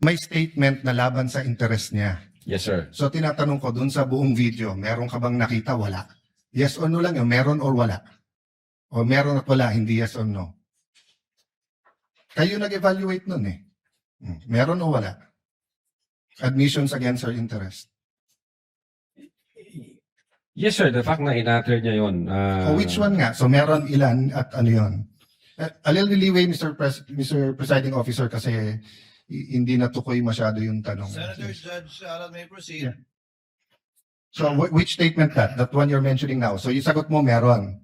may statement na laban sa interest niya. Yes, sir. So tinatanong ko dun sa buong video, meron ka bang nakita? Wala. Yes or no lang yun, meron or wala? O meron at wala, hindi yes or no. Kayo nag-evaluate nun eh. Meron o wala? Admissions against her interest. Yes, sir. The fact na in-utter niya yun. O which one nga? So meron ilan at ano yun? A little leeway, Mr. Presiding Officer, kasi hindi natukoy masyado yung tanong. Senator Judge Alan may proceed. Yeah. So which statement that? That one you're mentioning now. So yung sagot mo meron.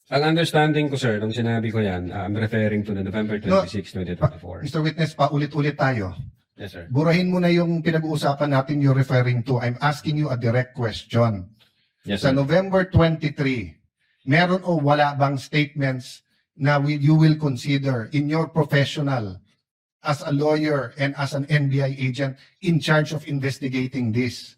Ang understanding ko, sir, nung sinabi ko yan, I'm referring to the November 26, 2024. Mr. Witness, paulit-ulit tayo. Yes, sir. Burahin mo na yung pinag-uusapan natin you're referring to. I'm asking you a direct question. Yes, Sa sir. November 23, meron o wala bang statements na you will consider in your professional as a lawyer and as an NBI agent in charge of investigating this?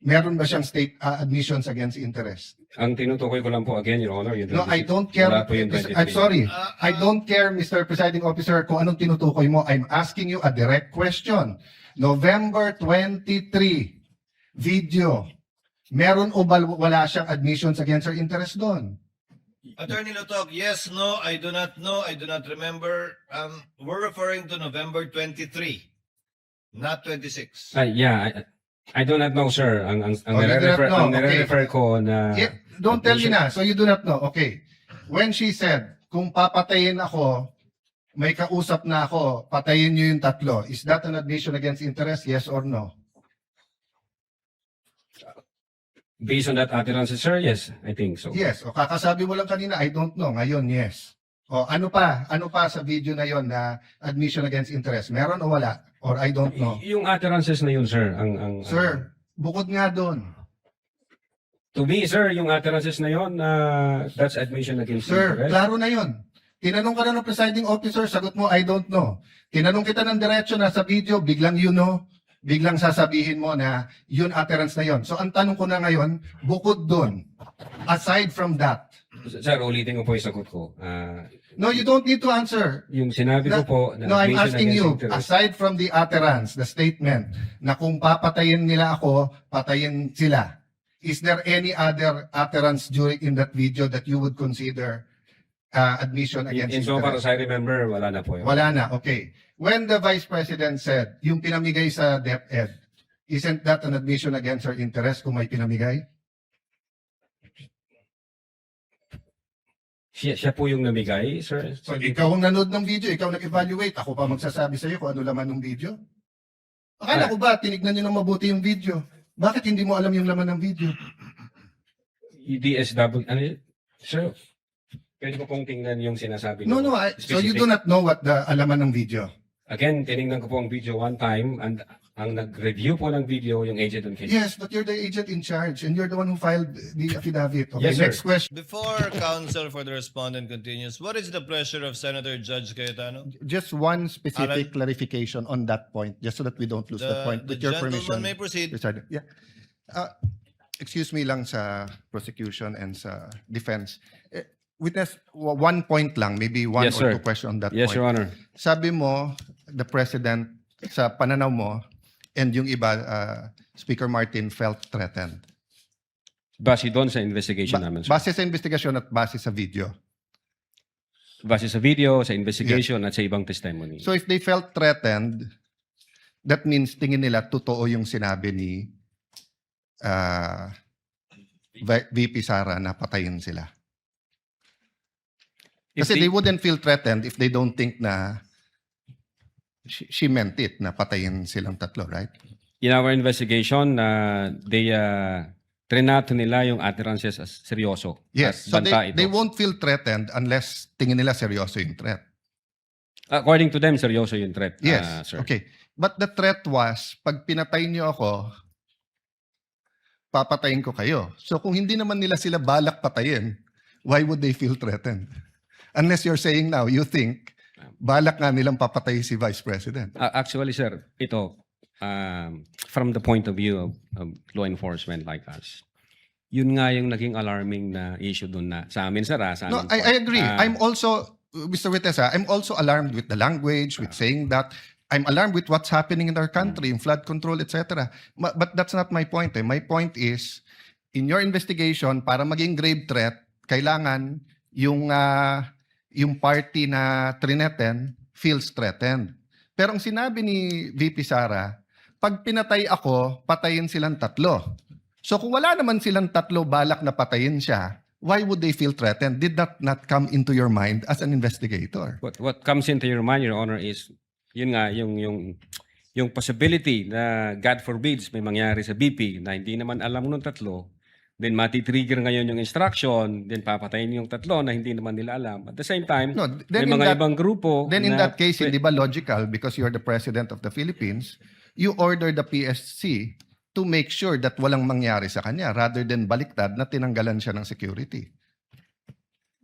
Meron ba siyang state admissions against interest? Ang tinutukoy ko lang po again, Your Honor, yung No, I 26. don't care. Wala po yung 23. I'm sorry. I don't care, Mr. Presiding Officer, kung anong tinutukoy mo. I'm asking you a direct question. November 23, video. Meron o wala siyang admissions against her interest doon? Attorney Lotog, yes, no, I do not know, I do not remember. We're referring to November 23, not 26. Yeah, I do not know, sir. Ang Oh, you do not know. ang nire-refer ko na... Yeah, don't tell me na. So you do not know. Okay. When she said, kung papatayin ako, may kausap na ako, patayin niyo yung tatlo. Is that an admission against interest? Yes or no? Based on that utterance, sir, yes, I think so. Yes. O kakasabi mo lang kanina, I don't know. Ngayon, yes. O ano pa? Ano pa sa video na yon na admission against interest? Meron o wala? Or I don't know? Yung utterances na yun, sir, ang Sir, bukod nga doon. to me, sir, yung utterances na yun, that's admission against Sir, interest. klaro na yon. Tinanong ka na ng presiding officer, sagot mo, I don't know. Tinanong kita ng diretso na sa video, biglang you know, biglang sasabihin mo na yun utterance na yon. So ang tanong ko na ngayon, bukod doon, aside from that, Sir, ulitin ko po yung sagot ko. no, you don't need to answer. Yung sinabi ko po, na No, I'm admission asking against you, interest. aside from the utterance, the statement, na kung papatayin nila ako, patayin sila, is there any other utterance during in that video that you would consider admission against In so far interest? as I remember, wala na po yun. Wala na, okay. When the Vice President said, yung pinamigay sa DepEd, isn't that an admission against her interest kung may pinamigay? Siya po yung namigay, sir. So, ikaw ang nanood ng video, ikaw nag-evaluate, ako pa magsasabi sa iyo kung ano laman ng video. Akala ko ba, tinignan niyo ng mabuti yung video? Bakit hindi mo alam yung laman ng video? DSW, ano yun? Sir, pwede ko pong tingnan yung sinasabi No, niyo. no, so you Specific. do not know what the alaman ng video. Again, tinignan ko po ang video one time, and ang nag-review po ng video yung agent on case. Yes, but you're the agent in charge and you're the one who filed the affidavit. Okay, Yes, sir. next question. Before counsel for the respondent continues, what is the pleasure of Senator Judge Cayetano? Just one specific Alan? clarification on that point, just so that we don't lose the point. The With your gentleman permission, may proceed. President. Yeah. Excuse me lang sa prosecution and sa defense. Witness, one point lang, maybe one Yes, or sir. two questions on that Yes, point. Your Honor. Sabi mo, the President, sa pananaw mo, and yung iba, Speaker Martin felt threatened. Base doon sa investigation namin, sir. Base sa investigasyon at base sa video. Base sa video, sa investigation, at sa ibang testimony. So if they felt threatened, that means tingin nila totoo yung sinabi ni VP Sara na patayin sila. If Kasi they- they wouldn't feel threatened if they don't think na she meant it, na patayin silang tatlo, right? In our investigation, they trinato nila yung utterances as seryoso. Yes. At So banta they ito. won't feel threatened unless tingin nila seryoso yung threat. According to them, seryoso yung threat, Yes. sir. Okay. But the threat was, pag pinatay niyo ako, papatayin ko kayo. So kung hindi naman nila sila balak patayin, why would they feel threatened? Unless you're saying now, you think, balak nga nilang papatay si Vice President. Actually, sir, ito, from the point of view of law enforcement like us, yun nga yung naging alarming na issue dun na sa amin, sir. Sa No, amin po. I agree. I'm also, Mr. Witness, I'm also alarmed with the language, with saying that. I'm alarmed with what's happening in our country, in flood control, etc. But that's not my point. My point is, in your investigation, para maging grave threat, kailangan yung party na trineten feels threatened. Pero ang sinabi ni VP Sara, pag pinatay ako, patayin silang 3. So kung wala naman silang 3 balak na patayin siya, why would they feel threatened? Did that not come into your mind as an investigator? What comes into your mind, Your Honor, is yun nga yung possibility na God forbids may mangyari sa BP na hindi naman alam nung 3, then mati-trigger ngayon yung instruction, then papatayin yung 3 na hindi naman nila alam. At the same time, No, may then in mga that, ibang grupo then in na that case, hindi ba logical, because you're the president of the Philippines, you order the PSC to make sure that walang mangyari sa kanya rather than baliktad na tinanggalan siya ng security.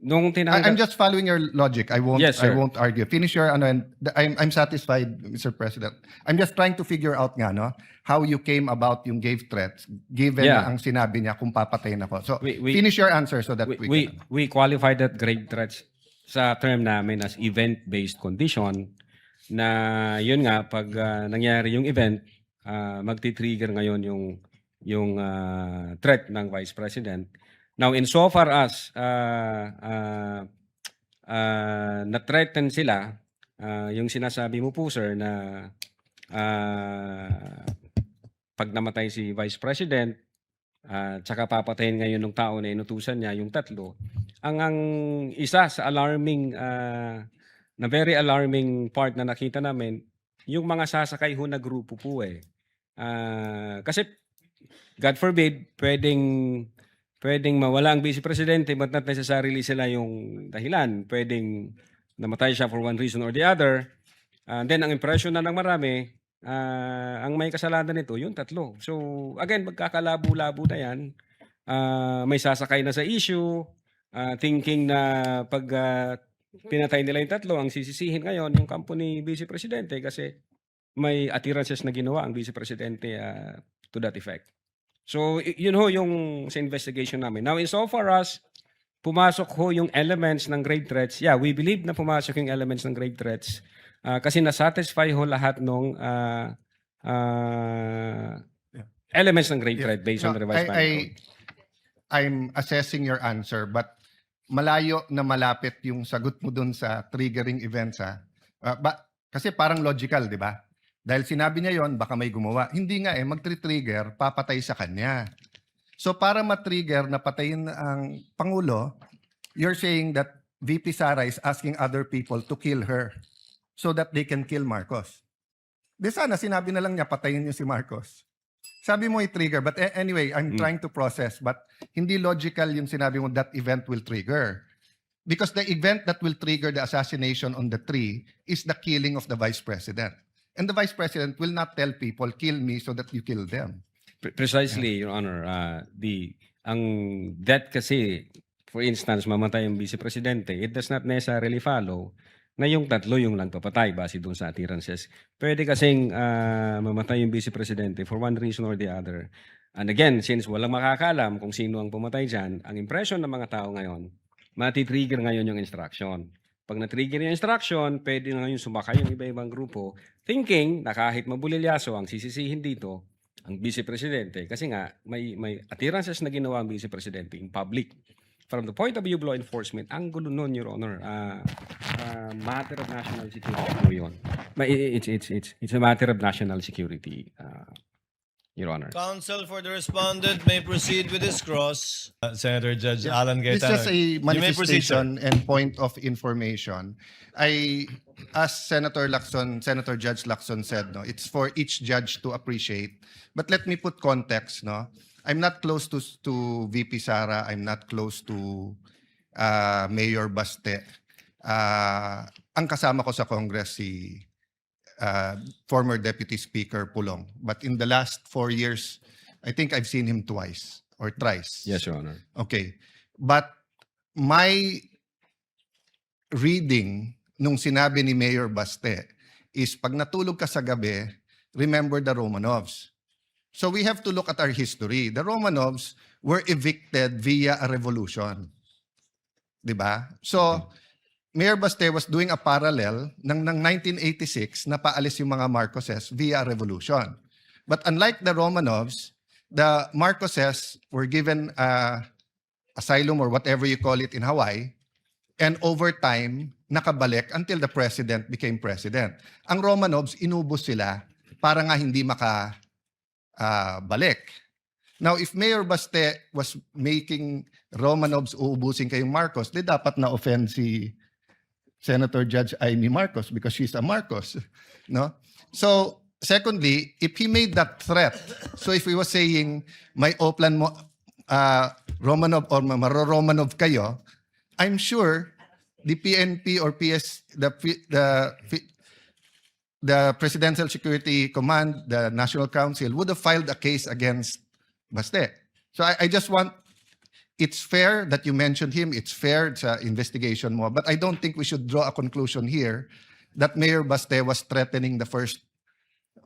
nung I'm just following your logic. I won't Yes, I sir. won't argue. Finish your ano, and I'm satisfied, Mr. President. I'm just trying to figure out nga no how you came about yung gave threats given Yeah. na ang sinabi niya kung papatayin ako. So We- finish your answer so that we qualify that grave threats sa term namin as event-based condition na yun nga pag nangyari yung event magti-trigger ngayon yung threat ng Vice President. Now insofar as na-threaten sila yung sinasabi mo po sir na pag namatay si Vice President tsaka papatayin ngayon ng tao na inutusan niya yung 3. Ang isa sa alarming na very alarming part na nakita namin yung mga sasakay ho na grupo po kasi God forbid pwedeng mawala ang Vice Presidente but not necessarily sila yung dahilan. Pwedeng namatay siya for one reason or the other. Then ang impression na ng marami ang may kasalanan nito yung 3. So again magkakalabo-labo na yan. May sasakay na sa issue thinking na pag pinatay nila yung 3 ang sisisihin ngayon yung kampo ni Vice Presidente kasi may attirances na ginawa ang Vice Presidente to that effect. So yun ho yung sa investigation namin. Now insofar as pumasok ho yung elements ng grave threats, yeah, we believe na pumasok yung elements ng grave threats kasi na-satisfy ho lahat ng elements ng grave threat based on the revised penal code. I'm assessing your answer, but malayo na malapit yung sagot mo dun sa triggering events kasi parang logical, di ba? Dahil sinabi niya yon, baka may gumawa. Hindi nga mag-trigger, papatay sa kanya. So para ma-trigger na patayin ang Pangulo, you're saying that VP Sara is asking other people to kill her so that they can kill Marcos. Di sana sinabi na lang niya patayin niyo si Marcos. Sabi mo i-trigger, but anyway, I'm trying to process, but hindi logical yung sinabi mo that event will trigger. Because the event that will trigger the assassination on the 3 is the killing of the Vice President. And the Vice President will not tell people, kill me so that you kill them. Precisely, Your Honor. Ang death kasi, for instance, mamatay yung Vice Presidente, it does not necessarily follow na yung 3 yung lang papatay base doon sa attirances. Pwede kasing mamatay yung Vice Presidente for one reason or the other. And again, since walang makakaalam kung sino ang pumatay dyan, ang impression ng mga tao ngayon, mati-trigger ngayon yung instruction. Pag na-trigger yung instruction, pwede na yung sumakay yung iba-ibang grupo thinking na kahit mabulilyaso ang sisisihin dito ang Vice Presidente kasi nga may attirances na ginawa ang Vice Presidente in public. From the point of view of law enforcement, ang gulo nun, Your Honor, matter of national security po yun. It's a matter of national security, Your Honor. Counsel for the respondent may proceed with his cross. Senator Judge Alan It's Cayetano. just a You may proceed, sir. manifestation and point of information. As Senator Judge Lacson said, no, it's for each judge to appreciate. But let me put context, no. I'm not close to VP Sara. I'm not close to Mayor Baste. Ang kasama ko sa Congress si former Deputy Speaker Pulong. But in the last 4 years, I think I've seen him twice or thrice. Yes, Your Honor. Okay. But my reading nung sinabi ni Mayor Baste is pag natulog ka sa gabi, remember the Romanovs. So we have to look at our history. The Romanovs were evicted via a revolution. 'Di ba? So Mayor Baste was doing a parallel ng 1986 na paalis yung mga Marcoses via revolution. But unlike the Romanovs, the Marcoses were given asylum or whatever you call it in Hawaii, and over time, nakabalik until the president became president. Ang Romanovs, inubos sila para nga hindi makabalik. Now, if Mayor Baste was making Romanovs uubusin kayong Marcos, di dapat na-offend si Senator Judge Amy Marcos because she's a Marcos. No? So, secondly, if he made that threat, so if he was saying, may oplan mo, Romanov or maro-Romanov kayo, I'm sure the PNP or the Presidential Security Command, the National Council, would have filed a case against Baste. So I just want, it's fair that you mentioned him, it's fair sa investigation mo, but I don't think we should draw a conclusion here that Mayor Baste was threatening the first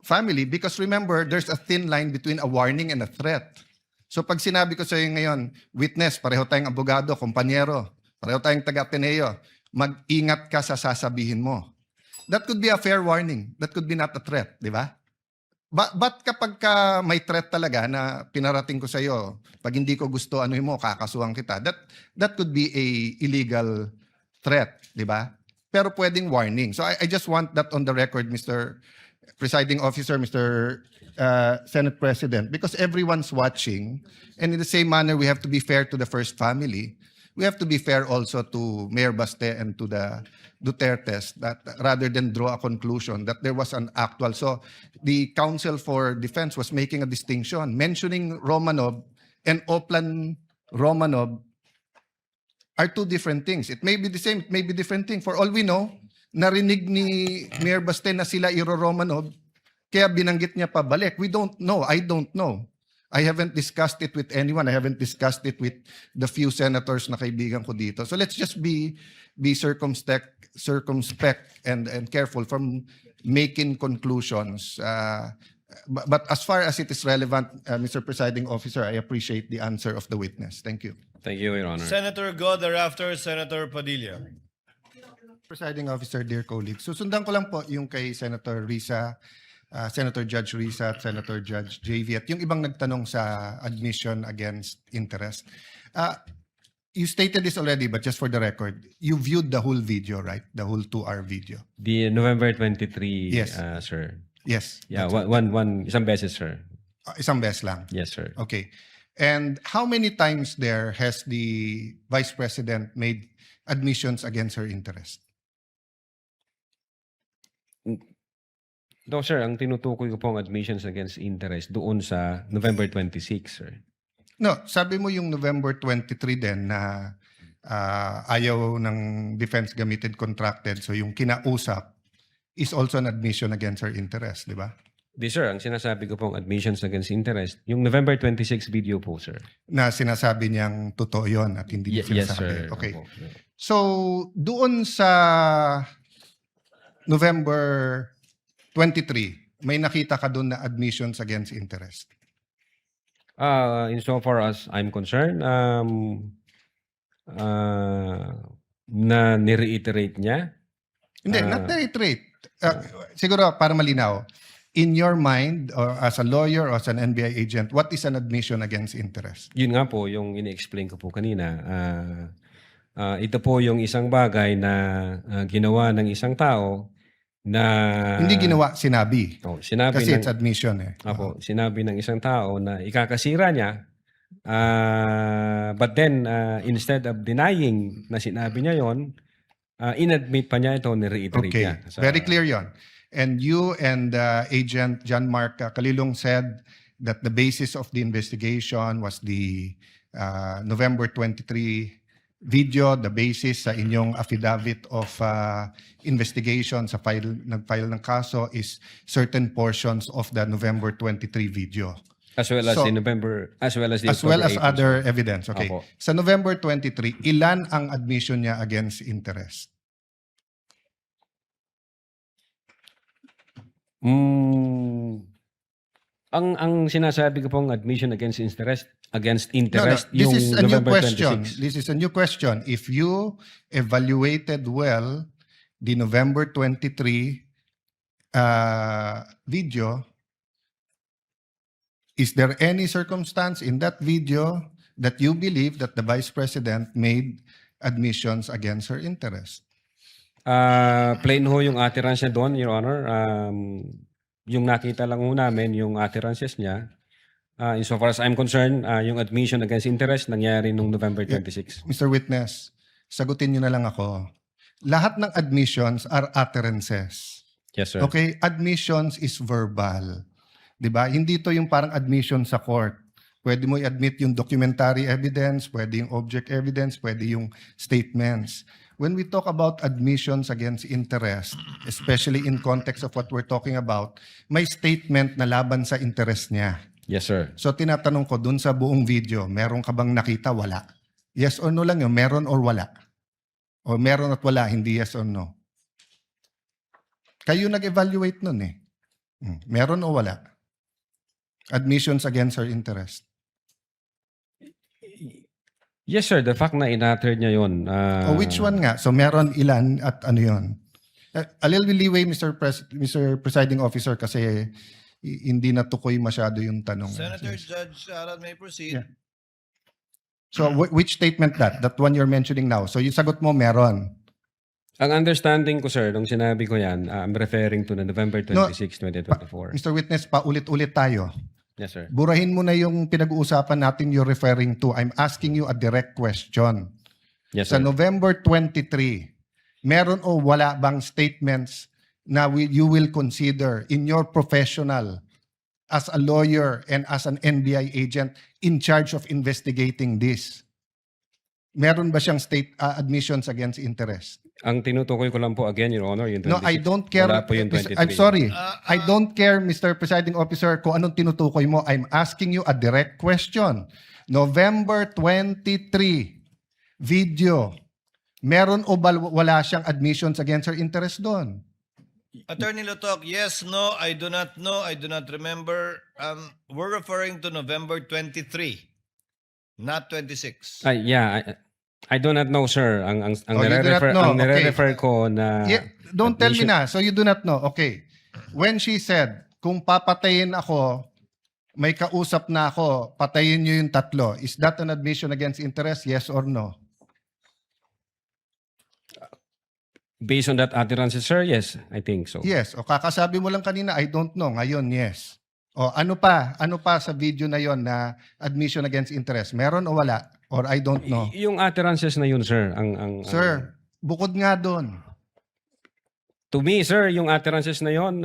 family because remember, there's a thin line between a warning and a threat. So pag sinabi ko sa iyo ngayon, witness, pareho tayong abogado, kompanyero, pareho tayong taga-Ateneo, mag-ingat ka sa sasabihin mo. That could be a fair warning. That could be not a threat, di ba? But kapag ka may threat talaga na pinarating ko sa iyo, pag hindi ko gusto ano mo, kakasuhan kita, that could be a illegal threat, di ba? Pero pwedeng warning. So I just want that on the record, Mr. Presiding Officer, Mr. Senate President, because everyone's watching, and in the same manner, we have to be fair to the first family. We have to be fair also to Mayor Baste and to the Dutertes, that rather than draw a conclusion that there was an actual. So the Council for Defense was making a distinction, mentioning Romanov and Oplan Romanov are two different things. It may be the same, it may be different thing. For all we know, narinig ni Mayor Baste na sila Romanov, kaya binanggit niya pa balik. We don't know. I don't know. I haven't discussed it with anyone. I haven't discussed it with the few senators na kaibigan ko dito. So let's just be circumspect and careful from making conclusions. But as far as it is relevant, Mr. Presiding Officer, I appreciate the answer of the witness. Thank you. Thank you, Your Honor. Senator Go, thereafter Senator Padilla. Presiding Officer, dear colleagues, susundan ko lang po yung kay Senator Risa, Senator Judge Risa at Senator Judge JV at yung ibang nagtanong sa admission against interest. You stated this already, but just for the record, you viewed the whole video, right? The whole 2-hour video. The November 23, Yes. Sir. Yes. Yeah, that's isang beses, sir. isang beses lang. Yes, sir. Okay. And how many times there has the Vice President made admissions against her interest? No, sir, ang tinutukoy ko po ang admissions against interest doon sa November 26, sir. No, sabi mo yung November 23 din na ayaw ng defense gamitin contracted. So yung kinausap is also an admission against her interest, di ba? Di, sir, ang sinasabi ko pong admissions against interest, yung November 26 video po, sir. Na sinasabi niyang totoo yun at hindi niya Yes, sinasabi. sir. Okay. Opo. So doon sa November 23, may nakita ka doon na admissions against interest? Insofar as I'm concerned, na nireiterate niya. Hindi, not reiterate. Siguro para malinaw, in your mind or as a lawyer or as an NBI agent, what is an admission against interest? Yun nga po yung ini-explain ko po kanina. Ito po yung isang bagay na ginawa ng isang tao na Hindi ginawa, sinabi. sinabi Kasi ng, it's admission eh. sinabi ng isang tao na ikakasira niya, but then instead of denying na sinabi niya yon, inadmit pa niya ito, ni-reiterate Okay, niya. very clear yon. And you and Agent John Mark Kalilong said that the basis of the investigation was the November 23 video, the basis sa inyong affidavit of investigation sa nag-file ng kaso is certain portions of the November 23 video. As well as So, the November, as well as the As well October as 8, other evidence. Okay. Opo. Sa November 23, ilan ang admission niya against interest? Ang sinasabi ko pong admission against interest No, this yung is a new November question. 26. This is a new question. If you evaluated well the November 23 video, is there any circumstance in that video that you believe that the Vice President made admissions against her interest? Plain ho yung utterance niya doon, Your Honor. Yung nakita lang ho namin, yung utterances niya. Insofar as I'm concerned, yung admission against interest nangyari nung November 26. Mr. Witness, sagutin niyo na lang ako. Lahat ng admissions are utterances. Yes, sir. Okay, admissions is verbal. 'Di ba? Hindi to yung parang admission sa court. Pwede mo i-admit yung documentary evidence, pwede yung object evidence, pwede yung statements. When we talk about admissions against interest, especially in context of what we're talking about, may statement na laban sa interest niya. Yes, sir. So tinatanong ko dun sa buong video, meron ka bang nakita? Wala. Yes or no lang yun, meron or wala. O meron at wala, hindi yes or no. Kayo nag-evaluate nun eh. Meron o wala? Admissions against her interest. Yes, sir. The fact na in-utter niya yun. O which one nga? So meron ilan at ano yun? A little leeway, Mr. Presiding Officer, kasi hindi natukoy masyado yung tanong. Senator Judge Arad may proceed. Yeah. So which statement that? That one you're mentioning now. So yung sagot mo, meron. Ang understanding ko, sir, nung sinabi ko yan, I'm referring to the November 26, 2024. Mr. Witness, paulit-ulit tayo. Yes, sir. Burahin mo na yung pinag-uusapan natin you're referring to. I'm asking you a direct question. Yes, Sa sir. November 23, meron o wala bang statements na you will consider in your professional as a lawyer and as an NBI agent in charge of investigating this? Meron ba siyang admissions against interest? Ang tinutukoy ko lang po again, Your Honor, yung 26. No, I don't care. Wala po yung 23. I'm sorry. I don't care, Mr. Presiding Officer, kung anong tinutukoy mo. I'm asking you a direct question. November 23 video. Meron o wala siyang admissions against her interest doon? Attorney Lotok, yes, no, I do not know, I do not remember. We're referring to November 23, not 26. Yeah, I do not know, sir. Ang Oh, you do not know. ang nire-refer ko na Yeah, don't tell me admission- na. So you do not know. Okay. When she said, kung papatayin ako, may kausap na ako, patayin niyo yung tatlo. Is that an admission against interest? Yes or no? based on that utterance, sir, yes, I think so. Yes. O kakasabi mo lang kanina, I don't know. Ngayon, yes. O ano pa? Ano pa sa video na yon na admission against interest? Meron o wala? Or I don't know? Yung utterances na yun, sir, ang Sir, bukod nga doon. to me, sir, yung utterances na yun,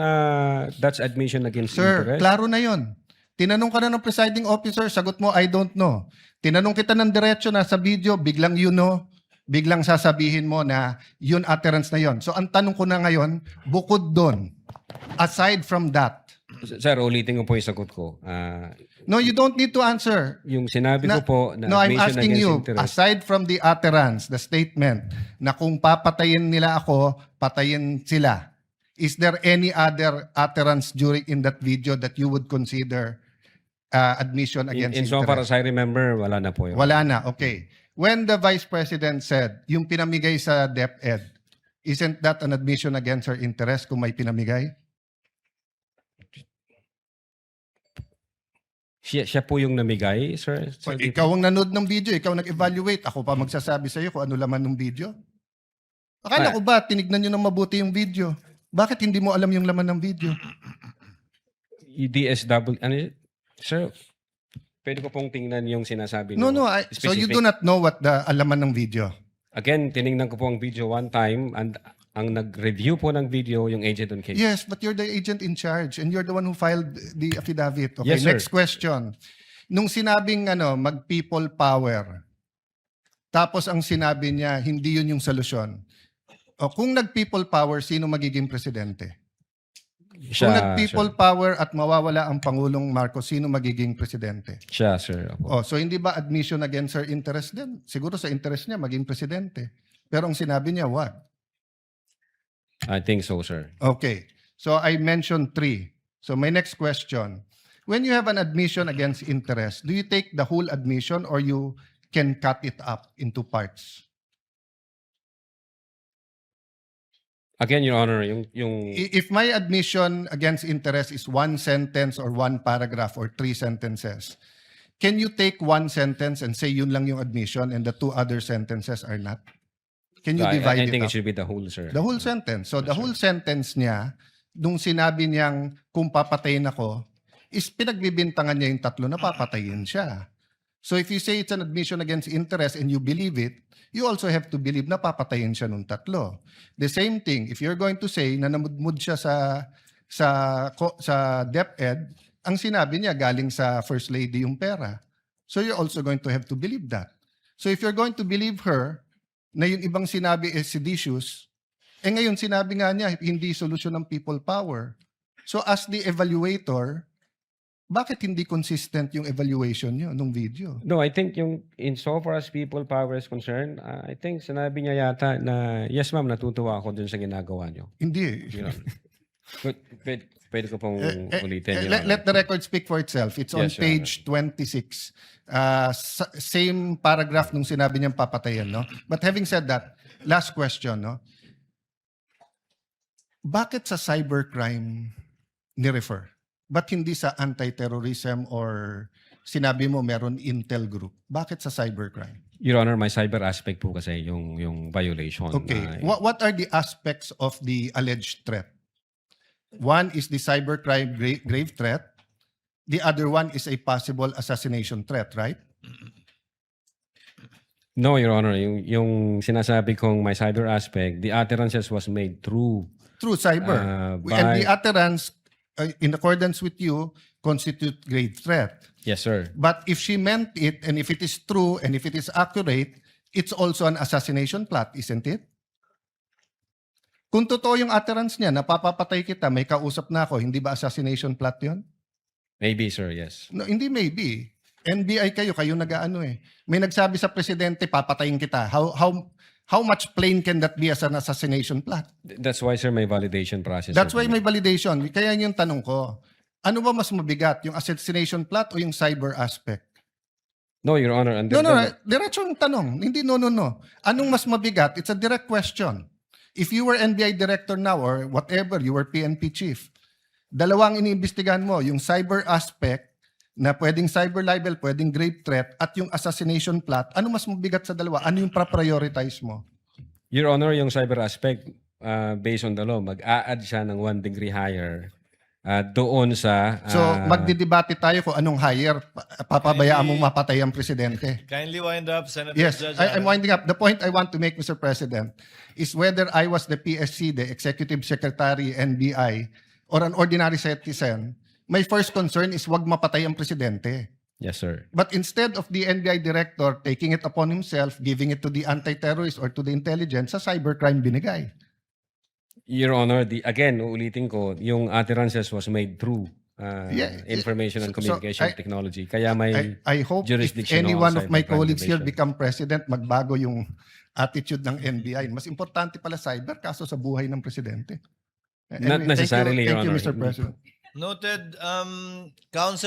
that's admission against Sir, interest. klaro na yon. Tinanong ka na ng presiding officer, sagot mo, I don't know. Tinanong kita ng diretso na sa video, biglang you know, biglang sasabihin mo na yun utterance na yon. So ang tanong ko na ngayon, bukod doon, aside from that, Sir, ulitin ko po yung sagot ko. no, you don't need to answer. Yung sinabi ko po na No, I'm admission asking against you, interest. aside from the utterance, the statement, na kung papatayin nila ako, patayin sila, is there any other utterance during in that video that you would consider admission against In so far interest? as I remember, wala na po yun. Wala na, okay. When the Vice President said, yung pinamigay sa DepEd, isn't that an admission against her interest kung may pinamigay? Siya po yung namigay, sir? So, ikaw ang nanood ng video, ikaw nag-evaluate, ako pa magsasabi sa iyo kung ano laman ng video. Akala ko ba, tinignan nyo ng mabuti yung video? Bakit hindi mo alam yung laman ng video? DSW, ano yun? Sir, pwede ko pong tingnan yung sinasabi No, niyo. so you Specific. do not know what the laman ng video. Again, tiningnan ko po ang video one time and ang nag-review po ng video yung agent on case. Yes, but you're the agent in charge and you're the one who filed the affidavit. Okay, Yes, sir. next question. Nung sinabing mag-people power, tapos ang sinabi niya, hindi yun yung solusyon. O kung nag-people power, sino magiging presidente? Kung nag-people power at mawawala ang Pangulong Marcos, sino magiging presidente? Siya, sir. Opo. Oh, so hindi ba admission against her interest din? Siguro sa interest niya maging presidente. Pero ang sinabi niya, what? I think so, sir. Okay. So I mentioned 3. So my next question, when you have an admission against interest, do you take the whole admission or you can cut it up into parts? Again, Your Honor, yung If my admission against interest is one sentence or one paragraph or 3 sentences, can you take one sentence and say yun lang yung admission and the 2 other sentences are not? Can you divide I think it it up? should be the whole, sir. The whole sentence. So the whole sentence niya, nung sinabi niyang kung papatayin ako, is pinagbibintangan niya yung 3 na papatayin siya. So if you say it's an admission against interest and you believe it, you also have to believe na papatayin siya nung 3. The same thing, if you're going to say na namudmud siya sa DepEd, ang sinabi niya galing sa First Lady yung pera. So you're also going to have to believe that. So if you're going to believe her na yung ibang sinabi is seditious, ngayon sinabi nga niya hindi solusyon ng people power. So as the evaluator, bakit hindi consistent yung evaluation niyo nung video? No, I think yung insofar as people power is concerned, I think sinabi niya yata na, yes ma'am, natutuwa ako dun sa ginagawa niyo. Hindi. Your Honor. Pwede ko pong ulitin. Your Let Honor. the record speak for itself. It's on Yes, Your page 26. Same paragraph nung sinabi niyang papatayin, no? But having said that, last question, no? Bakit sa cybercrime ni-refer? Ba't hindi sa anti-terrorism or sinabi mo meron intel group? Bakit sa cybercrime? Your Honor, my cyber aspect po kasi yung violation. Okay. What are the aspects of the alleged threat? One is the cybercrime grave threat. The other one is a possible assassination threat, right? No, Your Honor, yung sinasabi kong my cyber aspect, the utterances was made through Through cyber. And the by... utterance, in accordance with you, constitute grave threat. Yes, sir. But if she meant it, and if it is true, and if it is accurate, it's also an assassination plot, isn't it? Kung totoo yung utterance niya, napapapatay kita, may kausap na ako, hindi ba assassination plot yun? Maybe, sir, yes. No, hindi maybe. NBI kayo nag-aano eh. May nagsabi sa presidente, papatayin kita. How much plain can that be as an assassination plot? That's why, sir, may validation process. That's sir. why may validation. Kaya yun yung tanong ko. Ano ba mas mabigat, yung assassination plot o yung cyber aspect? No, Your Honor. No, diretso yung tanong. Hindi no. Anong mas mabigat? It's a direct question. If you were NBI director now or whatever, you were PNP chief, dalawang iniimbestigahan mo, yung cyber aspect na pwedeng cyber libel, pwedeng grave threat, at yung assassination plot, ano mas mabigat sa dalawa? Ano yung prioritize mo? Your Honor, yung cyber aspect, based on the law, mag-a-add siya ng 1 degree higher doon sa... So, magdidebate tayo kung anong higher, papabayaan mong mapatay ang presidente. Kindly wind up, Senator Yes, Judge. I'm winding up. The point I want to make, Mr. President, is whether I was the PSC, the Executive Secretary, NBI, or an ordinary citizen, my first concern is wag mapatay ang presidente. Yes, sir. But instead of the NBI director taking it upon himself, giving it to the anti-terrorist or to the intelligence, sa cybercrime binigay. Your Honor, again, uulitin ko, yung utterances was made through information and So, communication technology. Kaya may I hope if jurisdictional any one of my cybercrime colleagues here division. become president, magbago yung attitude ng NBI. Mas importante pala cyber kaso sa buhay ng presidente. Not necessarily, Your Thank you, Honor. Mr. President. Noted. Council